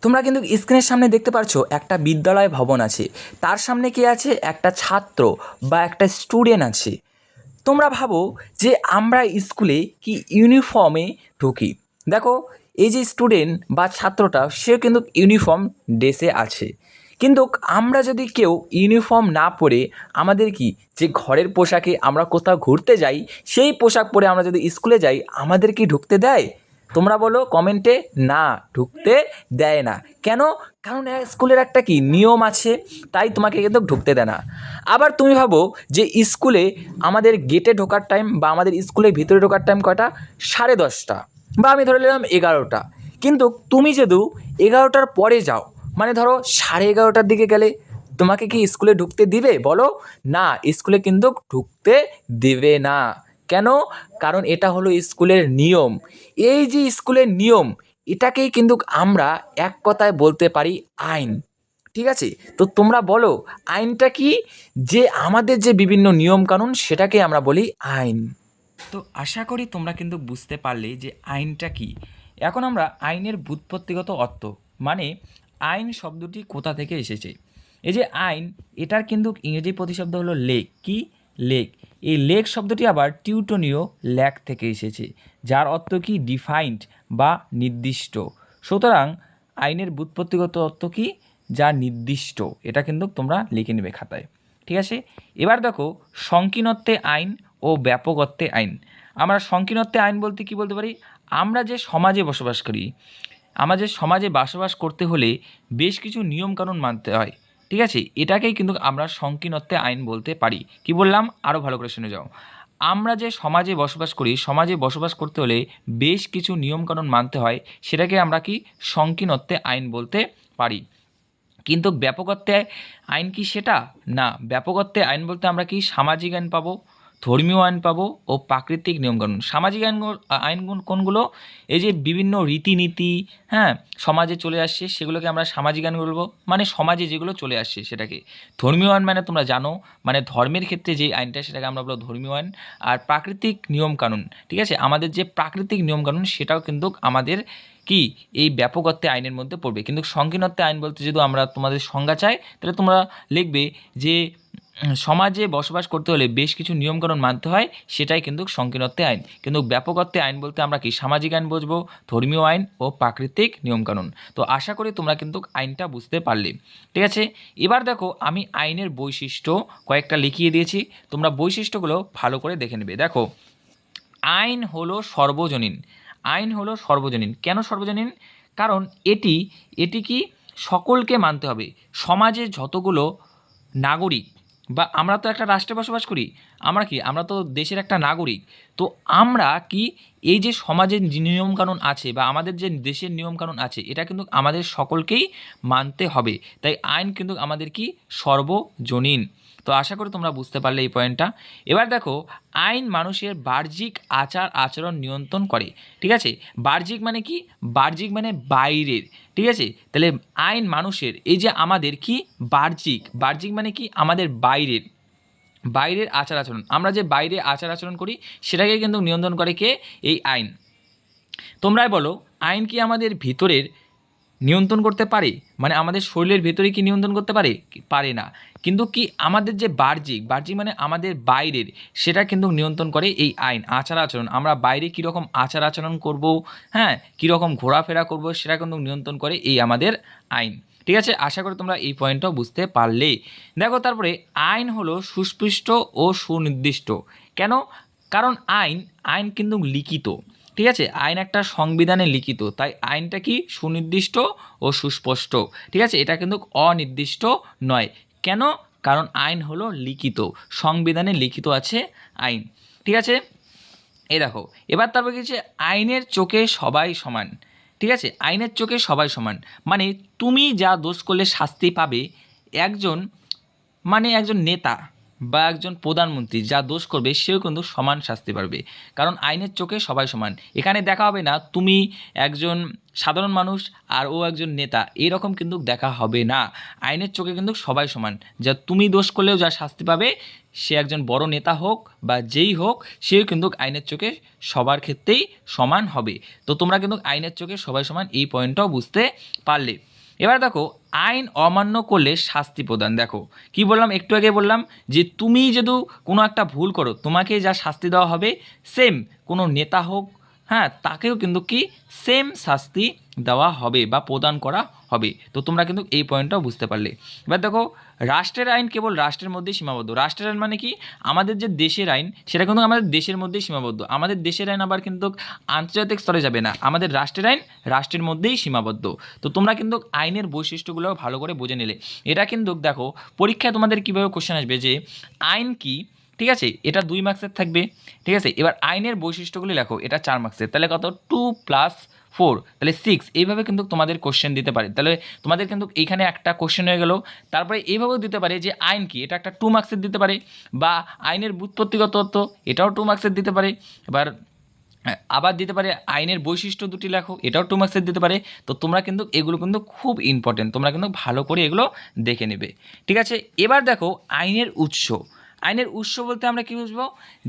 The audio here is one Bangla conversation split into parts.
তোমরা কিন্তু স্ক্রিনের সামনে দেখতে পাচ্ছ একটা বিদ্যালয় ভবন আছে, তার সামনে কি আছে, একটা ছাত্র বা একটা স্টুডেন্ট আছে। তোমরা ভাবো যে আমরা স্কুলে কি ইউনিফর্মে ঢুকি। দেখো, এই যে স্টুডেন্ট বা ছাত্রটা সে কিন্তু ইউনিফর্ম ড্রেসে আছে, কিন্তু আমরা যদি কেউ ইউনিফর্ম না পরে আমাদের কি যে ঘরের পোশাকে আমরা কোথাও ঘুরতে যাই, সেই পোশাক পরে আমরা যদি স্কুলে যাই, আমাদের কি ঢুকতে দেয়? তোমরা বলো কমেন্টে। না, ঢুকতে দেয় না। কেন? কারণ স্কুলের একটা কি নিয়ম আছে, তাই তোমাকে কিন্তু ঢুকতে দেয় না। আবার তুমি ভাবো যে স্কুলে আমাদের গেটে ঢোকার টাইম বা আমাদের স্কুলের ভিতরে ঢোকার টাইম কয়টা? 10:30, বা আমি ধরে নিলাম 11টা। কিন্তু তুমি যদি 11টার পরে যাও, মানে ধরো 11:30টার দিকে গেলে, তোমাকে কি স্কুলে ঢুকতে দিবে বলো? না, স্কুলে কিন্তু ঢুকতে দেবে না। কেন? কারণ এটা হলো স্কুলের নিয়ম। এই যে স্কুলের নিয়ম, এটাকেই কিন্তু আমরা এক কথায় বলতে পারি আইন। ঠিক আছে? তো তোমরা বলো আইনটা কি? যে আমাদের যে বিভিন্ন নিয়মকানুন, সেটাকে আমরা বলি আইন। তো আশা করি তোমরা কিন্তু বুঝতে পারলে যে আইনটা কি। এখন আমরা আইনের ব্যুৎপত্তিগত অর্থ, মানে আইন শব্দটি কোথা থেকে এসেছে। এই যে আইন, এটার কিন্তু ইংরেজি প্রতিশব্দ হলো লেক। কি? লেক। এই লেক শব্দটি আবার টিউটনীয় ল্যাক থেকে এসেছে, যার অর্থ কি ডিফাইন্ড বা নির্দিষ্ট। সুতরাং আইনের ব্যুৎপত্তিগত অর্থ কি? যা নির্দিষ্ট। এটা কিন্তু তোমরা লিখে নেবে খাতায়। ঠিক আছে? এবার দেখো, সংকীর্ণত্বে আইন ও ব্যাপকত্বে আইন। আমরা সংকীর্ণত্বে আইন বলতে কি বলতে পারি? আমরা যে সমাজে বসবাস করি, আমাদের সমাজে বসবাস করতে হলে বেশ কিছু নিয়মকানুন মানতে হয়। ঠিক আছে? এটাকেই কিন্তু আমরা সংকীর্ণত্বে আইন বলতে পারি। কি বললাম? আরও ভালো করে শুনে যাও। আমরা যে সমাজে বসবাস করি, সমাজে বসবাস করতে হলে বেশ কিছু নিয়মকানুন মানতে হয়, সেটাকে আমরা কি সংকীর্ণত্বে আইন বলতে পারি। কিন্তু ব্যাপকত্বে আইন কি সেটা? না, ব্যাপকত্বে আইন বলতে আমরা কি সামাজিক আইন পাবো, ধর্মীয় আইন পাবো ও প্রাকৃতিক নিয়মকানুন। সামাজিক আইন আইন কোনগুলো? এই যে বিভিন্ন রীতিনীতি, হ্যাঁ, সমাজে চলে আসছে, সেগুলোকে আমরা সামাজিক আইন বলবো, মানে সমাজে যেগুলো চলে আসছে সেটাকে। ধর্মীয় আইন মানে তোমরা জানো, মানে ধর্মের ক্ষেত্রে যে আইনটা, সেটাকে আমরা বলবো ধর্মীয় আইন। আর প্রাকৃতিক নিয়মকানুন, ঠিক আছে, আমাদের যে প্রাকৃতিক নিয়মকানুন, সেটাও কিন্তু আমাদের কি এই ব্যাপকত্বে আইনের মধ্যে পড়বে। কিন্তু সংকীর্ণত্বে আইন বলতে যদি আমরা তোমাদের সংজ্ঞা চাই, তাহলে তোমরা লিখবে যে সমাজে বসবাস করতে হলে বেশ কিছু নিয়মকানুন মানতে হয়, সেটাই কিন্তু সংকীর্ণত্বে আইন। কিন্তু ব্যাপকত্বে আইন বলতে আমরা কি সামাজিক আইন বুঝবো, ধর্মীয় আইন ও প্রাকৃতিক নিয়মকানুন। তো আশা করি তোমরা কিন্তু আইনটা বুঝতে পারলে। ঠিক আছে? এবার দেখো, আমি আইনের বৈশিষ্ট্য কয়েকটা লিখিয়ে দিয়েছি, তোমরা বৈশিষ্ট্যগুলো ভালো করে দেখে নেবে। দেখো, আইন হলো সর্বজনীন। আইন হলো সর্বজনীন। কেন সর্বজনীন? কারণ এটি এটি কি সকলকে মানতে হবে। সমাজের যতগুলো নাগরিক, বা আমরা তো একটা রাষ্ট্রে বসবাস করি, আমরা কি, আমরা তো দেশের একটা নাগরিক। তো আমরা কি এই যে সমাজের যে নিয়মকানুন আছে বা আমাদের যে দেশের নিয়মকানুন আছে, এটা কিন্তু আমাদের সকলকেই মানতে হবে। তাই আইন কিন্তু আমাদের কি সর্বজনীন। তো আশা করি তোমরা বুঝতে পারলে এই পয়েন্টটা। এবার দেখো, আইন মানুষের বাহ্যিক আচার আচরণ নিয়ন্ত্রণ করে। ঠিক আছে? বাহ্যিক মানে কি? বাহ্যিক মানে বাইরের। ঠিক আছে? তাহলে আইন মানুষের এই যে আমাদের কি বাহ্যিক, বাহ্যিক মানে কি আমাদের বাইরের, বাইরের আচার আচরণ, আমরা যে বাইরে আচার আচরণ করি, সেটাকে কিন্তু নিয়ন্ত্রণ করে কে? এই আইন। তোমরাই বলো, আইন কি আমাদের ভিতরের নিয়ন্ত্রণ করতে পারে? মানে আমাদের শরীরের ভেতরে কি নিয়ন্ত্রণ করতে পারে? পারে না। কিন্তু কি আমাদের যে বাহ্যিক, বাহ্যিক মানে আমাদের বাইরের, সেটা কিন্তু নিয়ন্ত্রণ করে এই আইন। আচার আচরণ, আমরা বাইরে কীরকম আচার আচরণ করব, হ্যাঁ, কীরকম ঘোরাফেরা করব, সেটা কিন্তু নিয়ন্ত্রণ করে এই আমাদের আইন। ঠিক আছে? আশা করি তোমরা এই পয়েন্টটাও বুঝতে পারলে। দেখো, তারপরে আইন হলো সুস্পষ্ট ও সুনির্দিষ্ট। কেন? কারণ আইন আইন কিন্তু লিখিত। ঠিক আছে? আইন একটা সংবিধানে লিখিত, তাই আইনটা কি সুনির্দিষ্ট ও সুস্পষ্ট। ঠিক আছে? এটা কিন্তু অনির্দিষ্ট নয়। কেন? কারণ আইন হলো লিখিত, সংবিধানে লিখিত আছে আইন। ঠিক আছে? এই দেখো, এবার তারপর কি হচ্ছে, আইনের চোখে সবাই সমান। ঠিক আছে? আইনের চোখে সবাই সমান, মানে তুমি যা দোষ করলে শাস্তি পাবে, একজন, মানে একজন নেতা বা একজন প্রধানমন্ত্রী যা দোষ করবে, সেও কিন্তু সমান শাস্তি পাবে। কারণ আইনের চোখে সবাই সমান। এখানে দেখা হবে না তুমি একজন সাধারণ মানুষ আর ও একজন নেতা, এরকম কিন্তু দেখা হবে না। আইনের চোখে কিন্তু সবাই সমান। যা তুমি দোষ করলেও যা শাস্তি পাবে, সে একজন বড় নেতা হোক বা যেই হোক, সেও কিন্তু আইনের চোখে সবার ক্ষেত্রেই সমান হবে। তো তোমরা কিন্তু আইনের চোখে সবাই সমান, এই পয়েন্টটাও বুঝতে পারলে। এবার দেখো আইন অমান্য করলে শাস্তি প্রদান। দেখো কি বললাম, একটু আগে বললাম যে তুমি যদি কোনো একটা ভুল করো তোমাকে যা শাস্তি দেওয়া হবে সেম কোনো নেতা হোক, হ্যাঁ, তাকেও কিন্তু কি সেম শাস্তি দেওয়া হবে বা প্রদান করা হবে। তো তোমরা কিন্তু এই পয়েন্টটাও বুঝতে পারলে। এবার দেখো রাষ্ট্রের আইন কেবল রাষ্ট্রের মধ্যেই সীমাবদ্ধ। রাষ্ট্রের আইন মানে কি, আমাদের যে দেশের আইন সেটা কিন্তু আমাদের দেশের মধ্যেই সীমাবদ্ধ। আমাদের দেশের আইন আবার কিন্তু আন্তর্জাতিক স্তরে যাবে না, আমাদের রাষ্ট্রের আইন রাষ্ট্রের মধ্যেই সীমাবদ্ধ। তো তোমরা কিন্তু আইনের বৈশিষ্ট্যগুলো ভালো করে বুঝে নিলে। এটা কিন্তু দেখো পরীক্ষায় তোমাদের কীভাবে কোশ্চেন আসবে যে আইন কি, ঠিক আছে, এটা 2 মার্কসের থাকবে, ঠিক আছে। এবার আইনের বৈশিষ্ট্যগুলি লেখো, এটা 4 মার্কসের, তাহলে কত 2 + 4 তাহলে 6, এইভাবে কিন্তু তোমাদের কোশ্চেন দিতে পারে। তাহলে তোমাদের কিন্তু এইখানে একটা কোশ্চেন হয়ে গেল। তারপরে এইভাবেও দিতে পারে যে আইন কি, এটা একটা 2 মার্কসের দিতে পারে, বা আইনের ব্যুৎপত্তিগত তত্ত্ব, এটাও 2 মার্কসের দিতে পারে। এবার আবার দিতে পারে আইনের বৈশিষ্ট্য দুটি লেখো, এটাও 2 মার্কসের দিতে পারে। তো তোমরা কিন্তু এগুলো কিন্তু খুব ইম্পর্টেন্ট, তোমরা কিন্তু ভালো করে এগুলো দেখে নেবে, ঠিক আছে। এবার দেখো আইনের উৎস। আইনের উৎস বলতে আমরা কী বুঝবো,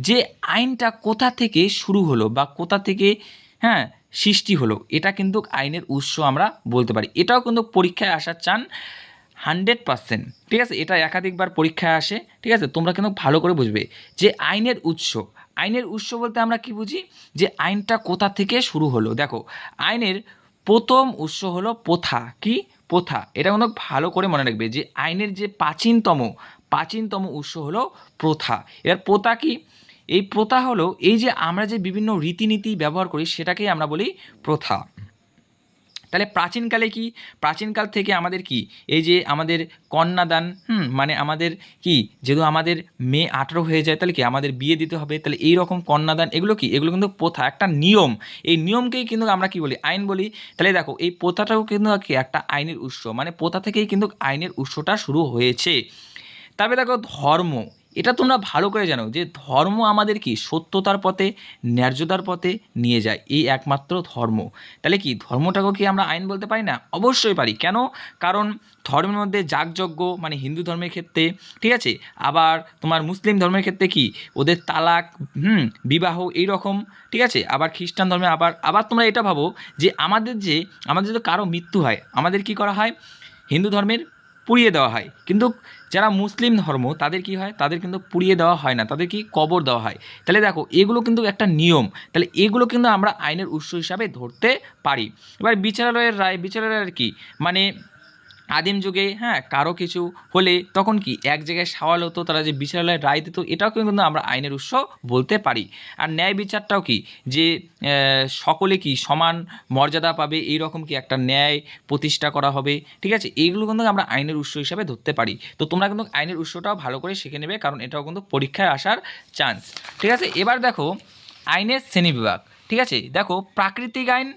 যে আইনটা কোথা থেকে শুরু হলো বা কোথা থেকে, হ্যাঁ, সৃষ্টি হলো, এটা কিন্তু আইনের উৎস আমরা বলতে পারি। এটাও কিন্তু পরীক্ষায় আসার চান 100%, ঠিক আছে। এটা একাধিকবার পরীক্ষায় আসে, ঠিক আছে। তোমরা কিন্তু ভালো করে বুঝবে যে আইনের উৎস। আইনের উৎস বলতে আমরা কি বুঝি, যে আইনটা কোথা থেকে শুরু হলো। দেখো আইনের প্রথম উৎস হলো প্রথা। কি প্রথা, এটা কিন্তু ভালো করে মনে রাখবে যে আইনের যে প্রাচীনতম উৎস হলো প্রথা। এর প্রথা কি, এই প্রথা হলো এই যে আমরা যে বিভিন্ন রীতিনীতি ব্যবহার করি সেটাকেই আমরা বলি প্রথা। তাহলে প্রাচীনকালে কি, প্রাচীনকাল থেকে আমাদের কি, এই যে আমাদের কন্যাদান, মানে আমাদের কি, যেহেতু আমাদের মেয়ে 18 হয়ে যায় তাহলে কি আমাদের বিয়ে দিতে হবে, তাহলে এই রকম কন্যাদান এগুলো কি, এগুলো কিন্তু প্রথা, একটা নিয়ম। এই নিয়মকেই কিন্তু আমরা কি বলি, আইন বলি। তাহলে দেখো এই প্রথাটাও কিন্তু কি একটা আইনের উৎস, মানে প্রথা থেকেই কিন্তু আইনের উৎসটা শুরু হয়েছে। তারপরে দেখো ধর্ম। এটা তোমরা ভালো করে জানো যে ধর্ম আমাদের কি সত্যতার পথে, ন্যায্যতার পথে নিয়ে যায়, এই একমাত্র ধর্ম। তাহলে কি ধর্মটাকেও কি আমরা আইন বলতে পারি না? অবশ্যই পারি। কেন? কারণ ধর্মের মধ্যে যাগযজ্ঞ, মানে হিন্দু ধর্মের ক্ষেত্রে, ঠিক আছে, আবার তোমার মুসলিম ধর্মের ক্ষেত্রে কি ওদের তালাক, বিবাহ এই রকম, ঠিক আছে। আবার খ্রিস্টান ধর্মে আবার আবার তোমরা এটা ভাবো যে আমাদের যদি কারো মৃত্যু হয় আমাদের কি করা হয়, হিন্দু ধর্মের পুড়িয়ে দেওয়া হয়, কিন্তু যারা মুসলিম ধর্ম তাদের কি হয়, তাদের কিন্তু পুড়িয়ে দেওয়া হয় না, তাদের কি কবর দেওয়া হয়। তাহলে দেখো এগুলো কিন্তু একটা নিয়ম, তাহলে এগুলো কিন্তু আমরা আইনের উৎস হিসাবে ধরতে পারি। এবার বিচারালয়ের রায়, বিচারালয়ের কি মানে আদিম যুগে, হ্যাঁ, কারো কিছু হলে তখন কি এক জায়গায় সওয়াল হতো, তারা যে বিচারালয়ের রায় দিত, এটাও কিন্তু আমরা আইনের উৎস বলতে পারি। আর ন্যায় বিচারটাও কি, যে সকলে কি সমান মর্যাদা পাবে, এই রকম কি একটা ন্যায় প্রতিষ্ঠা করা হবে, ঠিক আছে। এইগুলো কিন্তু আমরা আইনের উৎস হিসাবে ধরতে পারি। তো তোমরা কিন্তু আইনের উৎসটাও ভালো করে শিখে নেবে, কারণ এটাও কিন্তু পরীক্ষায় আসার চান্স, ঠিক আছে। এবার দেখো আইনের শ্রেণীবিভাগ, ঠিক আছে। দেখো প্রাকৃতিক আইন,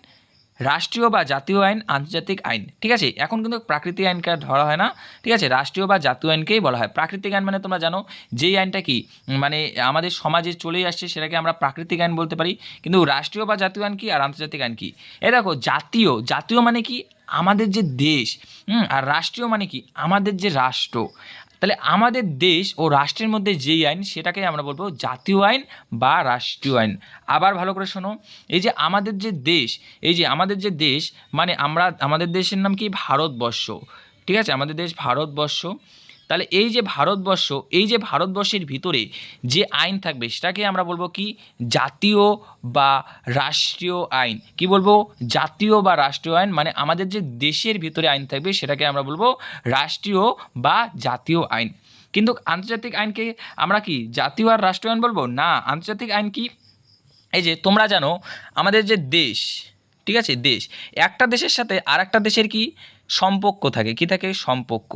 রাষ্ট্রীয় বা জাতীয় আইন, আন্তর্জাতিক আইন, ঠিক আছে। এখন কিন্তু প্রাকৃতিক আইনকে ধরা হয় না, ঠিক আছে, রাষ্ট্রীয় বা জাতীয় আইনকেই বলা হয়। প্রাকৃতিক আইন মানে তোমরা জানো যেই আইনটা কি মানে আমাদের সমাজে চলেই আসছে সেটাকে আমরা প্রাকৃতিক আইন বলতে পারি। কিন্তু রাষ্ট্রীয় বা জাতীয় আইন কি আর আন্তর্জাতিক আইন কি, এই দেখো জাতীয় মানে কি আমাদের যে দেশ, আর রাষ্ট্রীয় মানে কি আমাদের যে রাষ্ট্র। তাহলে আমাদের দেশ ও রাষ্ট্রের মধ্যে যেই আইন সেটাকে আমরা বলবো জাতীয় আইন বা রাষ্ট্রীয় আইন। আবার ভালো করে শোনো, এই যে আমাদের যে দেশ, মানে আমাদের দেশের নাম কি ভারতবর্ষ, ঠিক আছে, আমাদের দেশ ভারতবর্ষ। তাহলে এই যে ভারতবর্ষের ভিতরে যে আইন থাকবে সেটাকে আমরা বলবো কি জাতীয় বা রাষ্ট্রীয় আইন। কি বলবো, জাতীয় বা রাষ্ট্রীয় আইন, মানে আমাদের যে দেশের ভিতরে আইন থাকবে সেটাকে আমরা বলবো রাষ্ট্রীয় বা জাতীয় আইন। কিন্তু আন্তর্জাতিক আইনকে আমরা কি জাতীয় আর রাষ্ট্রীয় আইন বলবো না। আন্তর্জাতিক আইন কি, এই যে তোমরা জানো আমাদের যে দেশ, ঠিক আছে, দেশ, একটা দেশের সাথে আর একটা দেশের কি সম্পর্ক থাকে, কি থাকে সম্পর্ক,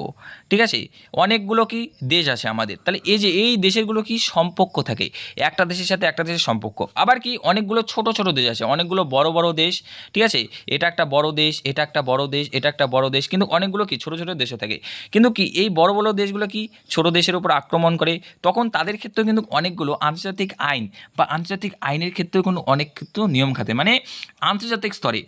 ঠিক আছে। অনেকগুলো কি দেশ আছে আমাদের, তাহলে এই দেশেরগুলো কি সম্পর্ক থাকে, একটা দেশের সাথে একটা দেশের সম্পর্ক। আবার কি অনেকগুলো ছোট ছোট দেশ আছে, অনেকগুলো বড় বড় দেশ, ঠিক আছে, এটা একটা বড় দেশ, এটা একটা বড় দেশ, এটা একটা বড় দেশ, কিন্তু অনেকগুলো কি ছোট ছোট দেশও থাকে। কিন্তু কি এই বড় বড় দেশগুলো কি ছোট দেশের উপর আক্রমণ করে, তখন তাদের ক্ষেত্রেও কিন্তু অনেকগুলো আন্তর্জাতিক আইন বা আন্তর্জাতিক আইনের ক্ষেত্রেও কিন্তু অনেক ক্ষেত্রে নিয়ম খাতে, মানে আন্তর্জাতিক স্তরে,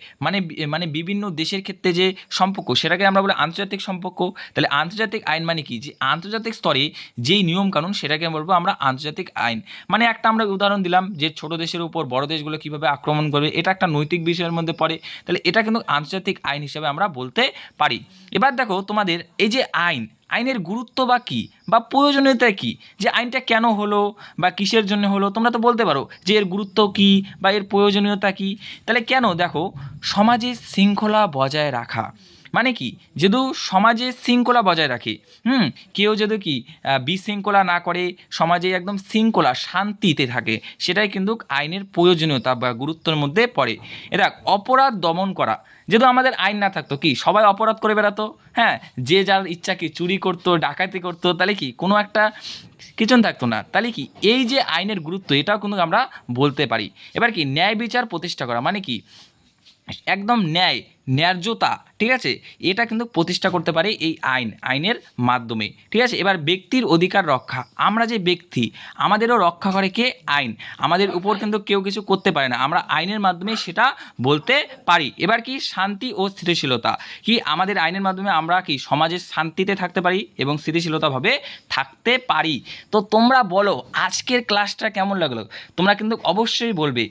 মানে বিভিন্ন দেশের ক্ষেত্রে যে সম্পর্ক সেটাকে আমরা বলি আন্তর্জাতিক সম্পর্ক। তাহলে আন্তর্জাতিক আইন মানে কি, যে আন্তর্জাতিক স্তরে যেই নিয়মকানুন সেটাকে বলবো আমরা আন্তর্জাতিক আইন। মানে একটা আমরা উদাহরণ দিলাম যে ছোট দেশের উপর বড় দেশগুলো কীভাবে আক্রমণ করবে, এটা একটা নৈতিক বিষয়ের মধ্যে পড়ে, তাহলে এটা কিন্তু আন্তর্জাতিক আইন হিসেবে আমরা বলতে পারি। এবার দেখো তোমাদের এই যে আইনের গুরুত্ব বা কী বা প্রয়োজনীয়তা কী, যে আইনটা কেন হলো বা কিসের জন্য হলো, তোমরা তো বলতে পারো যে এর গুরুত্ব কী বা এর প্রয়োজনীয়তা কী। তাহলে কেন, দেখো সমাজে শৃঙ্খলা বজায় রাখা মানে কি, যেহেতু সমাজে শৃঙ্খলা বজায় রাখে, কেউ যদি কি বিশৃঙ্খলা না করে, সমাজে একদম শৃঙ্খলা শান্তিতে থাকে, সেটাই কিন্তু আইনের প্রয়োজনীয়তা বা গুরুত্বের মধ্যে পড়ে। এটা অপরাধ দমন করা, যেহেতু আমাদের আইন না থাকতো কি সবাই অপরাধ করে বেড়াতো, হ্যাঁ, যে যার ইচ্ছা কি চুরি করতো, ডাকাতি করতো, তাহলে কি কোনো একটা কিছু থাকতো না। তাহলে কি এই যে আইনের গুরুত্ব, এটাও কিন্তু আমরা বলতে পারি। এবার কি ন্যায় বিচার প্রতিষ্ঠা করা মানে কি, একদম ন্যায্যতা, ঠিক আছে, এটা কিন্তু প্রতিষ্ঠা করতে পারে এই আইনের মাধ্যমে, ঠিক আছে। এবার ব্যক্তির অধিকার রক্ষা, আমরা যে ব্যক্তি আমাদেরও রক্ষা করে কে, আইন। আমাদের উপর কিন্তু কেউ কিছু করতে পারে না, আমরা আইনের মাধ্যমে সেটা বলতে পারি। এবার কি শান্তি ও স্থিতিশীলতা, কি আমাদের আইনের মাধ্যমে আমরা কি সমাজের শান্তিতে থাকতে পারি এবং স্থিতিশীলতাভাবে থাকতে পারি। তো তোমরা বলো আজকের ক্লাসটা কেমন লাগলো, তোমরা কিন্তু অবশ্যই বলবে।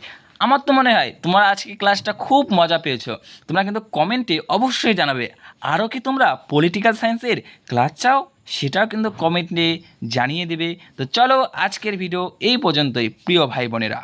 আমার তো মনে হয় তোমরা আজকে ক্লাসটা খুব মজা পেয়েছো, তোমরা কিন্তু কমেন্টে অবশ্যই জানাবে। আরও কি তোমরা পলিটিক্যাল সায়েন্সের ক্লাস চাও, সেটাও কিন্তু কমেন্টে জানিয়ে দেবে। তো চলো আজকের ভিডিও এই পর্যন্তই প্রিয় ভাই বোনেরা।